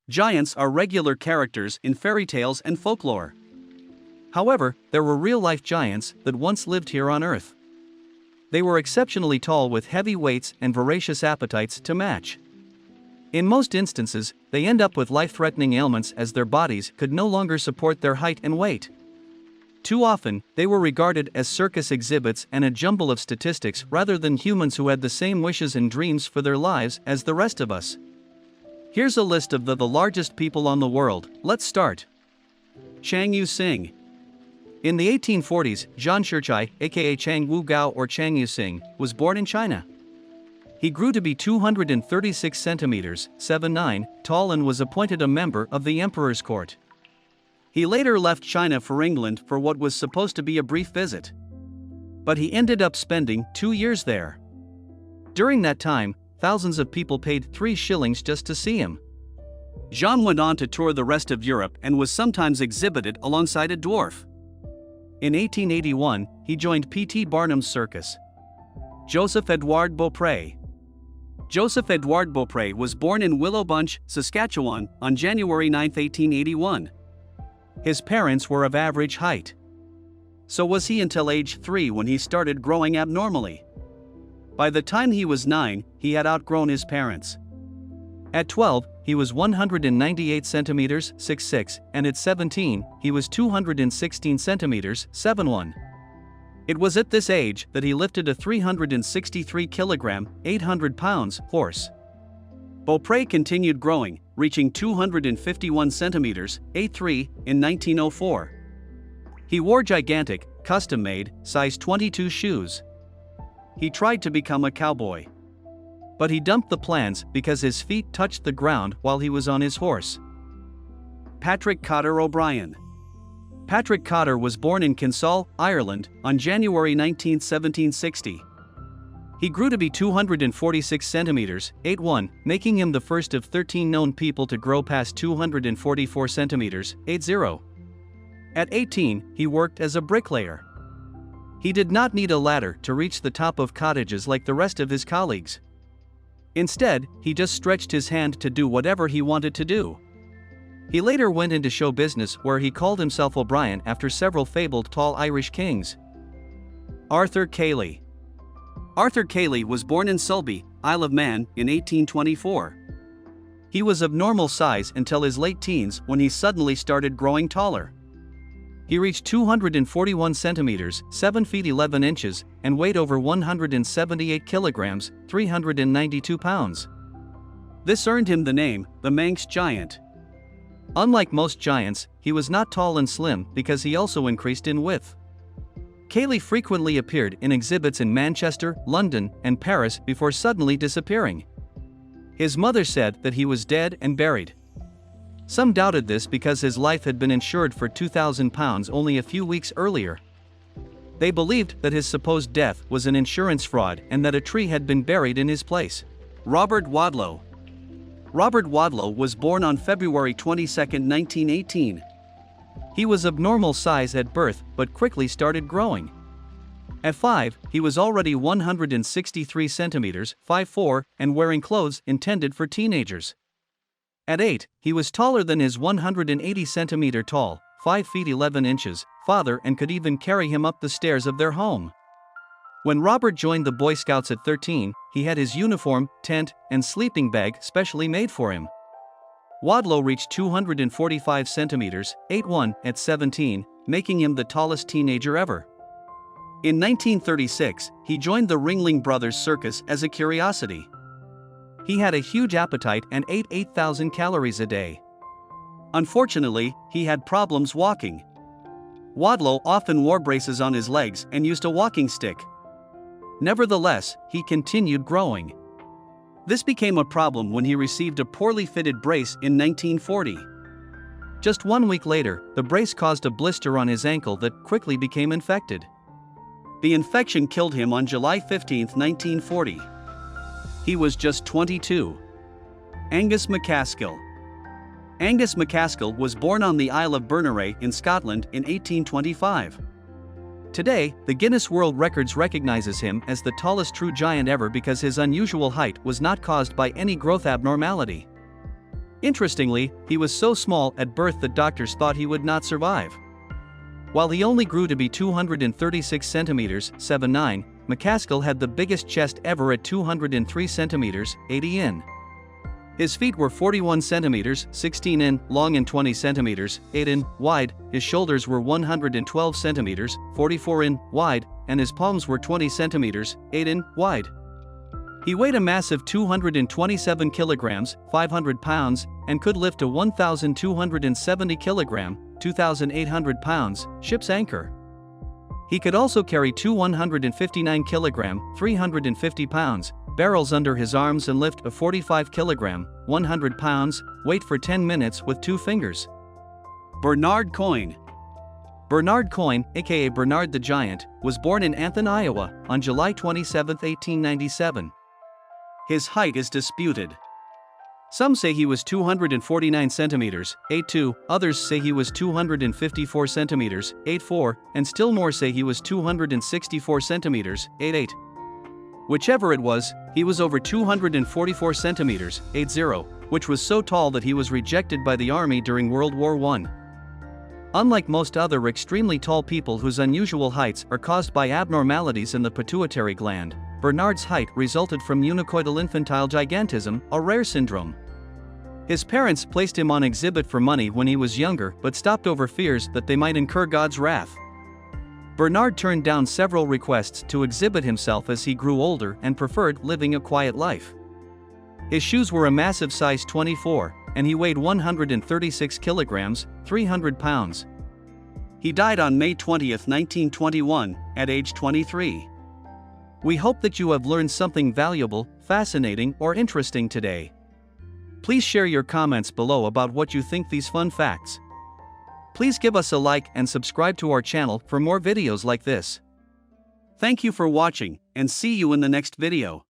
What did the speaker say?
Giants are regular characters in fairy tales and folklore. However, there were real-life giants that once lived here on Earth. They were exceptionally tall with heavy weights and voracious appetites to match. In most instances, they end up with life-threatening ailments as their bodies could no longer support their height and weight. Too often, they were regarded as circus exhibits and a jumble of statistics rather than humans who had the same wishes and dreams for their lives as the rest of us. Here's a list of the largest people on the world. Let's start. Shang Yu Sing. In the 1840s, Zhang Shichai, aka Chang Wu Gao or Shang Yu Sing, was born in China. He grew to be 236 centimeters, 7'9", tall and was appointed a member of the emperor's court. He later left China for England for what was supposed to be a brief visit. But he ended up spending 2 years there. During that time, thousands of people paid 3 shillings just to see him. Zhang went on to tour the rest of Europe and was sometimes exhibited alongside a dwarf. In 1881, he joined P.T. Barnum's circus. Joseph Edouard Beaupré. Joseph Edouard Beaupré was born in Willowbunch, Saskatchewan, on January 9, 1881. His parents were of average height. So was he until age 3 when he started growing abnormally. By the time he was 9, he had outgrown his parents. At 12, he was 198 centimeters, 6'6", and at 17, he was 216 centimeters, 7'1". It was at this age that he lifted a 363 kilogram, 800 pounds horse. Beaupré continued growing, reaching 251 centimeters, 8'3", in 1904. He wore gigantic, custom-made, size 22 shoes. He tried to become a cowboy. But he dumped the plans because his feet touched the ground while he was on his horse. Patrick Cotter O'Brien. Patrick Cotter was born in Kinsale, Ireland, on January 19, 1760. He grew to be 246 centimeters, 8'1", making him the first of 13 known people to grow past 244 centimeters, 8'0". At 18, he worked as a bricklayer. He did not need a ladder to reach the top of cottages like the rest of his colleagues. Instead, he just stretched his hand to do whatever he wanted to do. He later went into show business where he called himself O'Brien after several fabled tall Irish kings. Arthur Cayley. Arthur Cayley was born in Sulby, Isle of Man, in 1824. He was of normal size until his late teens when he suddenly started growing taller. He reached 241 centimeters, 7 feet 11 inches, and weighed over 178 kilograms, 392 pounds. This earned him the name, the Manx Giant. Unlike most giants, he was not tall and slim because he also increased in width. Cayley frequently appeared in exhibits in Manchester, London, and Paris before suddenly disappearing. His mother said that he was dead and buried. Some doubted this because his life had been insured for £2,000 only a few weeks earlier. They believed that his supposed death was an insurance fraud and that a tree had been buried in his place. Robert Wadlow. Robert Wadlow was born on February 22, 1918. He was of normal size at birth but quickly started growing. At 5, he was already 163 centimeters, 5'4", and wearing clothes intended for teenagers. At 8, he was taller than his 180 centimeter tall, 5 feet 11 inches, father and could even carry him up the stairs of their home. When Robert joined the Boy Scouts at 13, he had his uniform, tent, and sleeping bag specially made for him. Wadlow reached 245 centimeters, 8'1", at 17, making him the tallest teenager ever. In 1936, he joined the Ringling Brothers Circus as a curiosity. He had a huge appetite and ate 8,000 calories a day. Unfortunately, he had problems walking. Wadlow often wore braces on his legs and used a walking stick. Nevertheless, he continued growing. This became a problem when he received a poorly fitted brace in 1940. Just 1 week later, the brace caused a blister on his ankle that quickly became infected. The infection killed him on July 15, 1940. He was just 22. Angus Mccaskill. Angus Mccaskill was born on the Isle of Berneray in Scotland in 1825. Today, the Guinness World Records recognizes him as the tallest true giant ever because his unusual height was not caused by any growth abnormality. Interestingly, he was so small at birth that doctors thought he would not survive. While he only grew to be 236 centimeters, 7'9", McCaskill had the biggest chest ever at 203 centimeters, 80 in. His feet were 41 centimeters, 16 in, long and 20 centimeters, 8 in, wide. His shoulders were 112 centimeters, 44 in, wide, and his palms were 20 centimeters, 8 in, wide. He weighed a massive 227 kilograms, 500 pounds, and could lift a 1,270 kilogram, 2,800 pounds, ship's anchor. He could also carry two 159 kilogram, 350 pounds, barrels under his arms and lift a 45 kilogram, 100 pounds, weight for 10 minutes with 2 fingers. Bernard Coyne. Bernard Coyne, aka Bernard the Giant, was born in Anthon, Iowa, on July 27, 1897. His height is disputed. Some say he was 249 centimeters, 8'2", others say he was 254 centimeters, 8'4", and still more say he was 264 centimeters, 8'8". Whichever it was, he was over 244 centimeters, 8'0", which was so tall that he was rejected by the army during World War I. Unlike most other extremely tall people whose unusual heights are caused by abnormalities in the pituitary gland, Bernard's height resulted from unicoidal infantile gigantism, a rare syndrome. His parents placed him on exhibit for money when he was younger but stopped over fears that they might incur God's wrath. Bernard turned down several requests to exhibit himself as he grew older and preferred living a quiet life. His shoes were a massive size 24, and he weighed 136 kilograms, 300 pounds. He died on May 20, 1921, at age 23. We hope that you have learned something valuable, fascinating, or interesting today. Please share your comments below about what you think these fun facts. Please give us a like and subscribe to our channel for more videos like this. Thank you for watching, and see you in the next video.